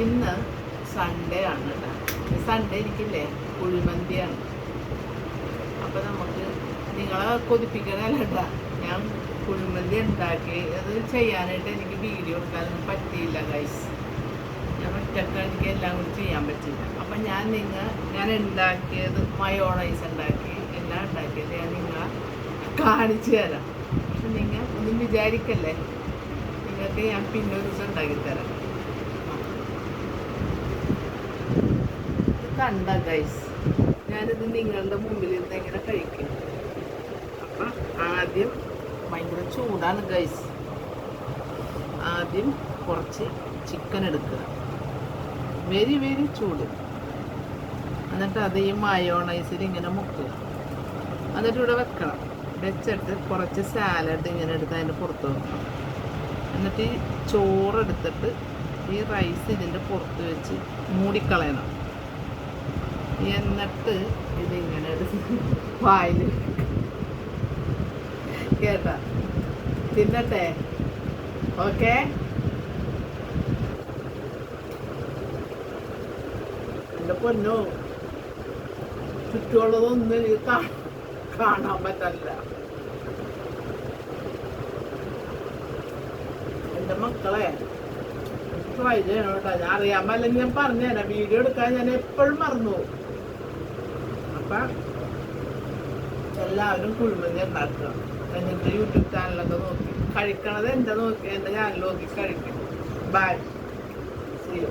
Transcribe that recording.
ഇന്ന് സൺഡേ ആണ് കേട്ടോ. സൺഡേ എനിക്കില്ലേ കുഴിമന്തിയാണ്. അപ്പം നമുക്ക് നിങ്ങളെ കൊതിപ്പിക്കണല്ല കേട്ടോ. ഞാൻ കുഴിമന്തി ഉണ്ടാക്കി അത് ചെയ്യാനായിട്ട് എനിക്ക് വീഡിയോ എടുക്കാനൊന്നും പറ്റിയില്ല ഗൈസ്. ഞാൻ ഒറ്റക്ക് എനിക്ക് എല്ലാം കൂടി ചെയ്യാൻ പറ്റില്ല. അപ്പം ഞാൻ ഉണ്ടാക്കിയത് മയോണൈസ് ഉണ്ടാക്കി എല്ലാം ഉണ്ടാക്കിയത് ഞാൻ നിങ്ങളെ കാണിച്ചു തരാം. പക്ഷെ നിങ്ങൾ ഒന്നും വിചാരിക്കല്ലേ, നിങ്ങൾക്ക് ഞാൻ പിന്നെ ഒരു ദിവസം ഉണ്ടാക്കിത്തരാം. കണ്ട ഗൈസ്, ഞാനിത് നിങ്ങളുടെ മുമ്പിൽ നിന്ന് എങ്ങനെ കഴിക്കും. അപ്പം ആദ്യം ഭയങ്കര ചൂടാണ് ഗൈസ്. ആദ്യം കുറച്ച് ചിക്കൻ എടുക്കുക, വെരി വെരി ചൂട്. എന്നിട്ട് അത് ഈ മയോണൈസിൽ ഇങ്ങനെ മുക്കുക. എന്നിട്ട് ഇവിടെ വെക്കണം. വെച്ചിട്ട് കുറച്ച് സാലഡ് ഇങ്ങനെ എടുത്ത് അതിൻ്റെ പുറത്ത് വെക്കണം. എന്നിട്ട് ഈ ചോറെടുത്തിട്ട് ഈ റൈസ് ഇതിൻ്റെ പുറത്ത് വെച്ച് മൂടിക്കളയണം. എന്നിട്ട് ഇതിങ്ങനെ എടുത്ത് വായിൽ കേട്ടാ തിന്നട്ടെ. ഓക്കെ, എൻ്റെ പൊന്നോ, ചുറ്റുമുള്ളതൊന്നും എനിക്ക് കാണാൻ പറ്റില്ല. എൻ്റെ മക്കളെ ട്രൈ ചെയ്യണം കേട്ടോ. ഞാൻ അറിയാൻ അല്ലെങ്കിൽ ഞാൻ പറഞ്ഞുതരാം. വീഡിയോ എടുക്കാൻ ഞാൻ എപ്പോഴും മറന്നു പോകും. അപ്പം എല്ലാവരും കുഴിമന്തി ഉണ്ടാക്കുക. എന്നിട്ട് യൂട്യൂബ് ചാനലൊക്കെ നോക്കി കഴിക്കണത് എൻ്റെ ചാനൽ നോക്കി കഴിക്കും. Bye, see U.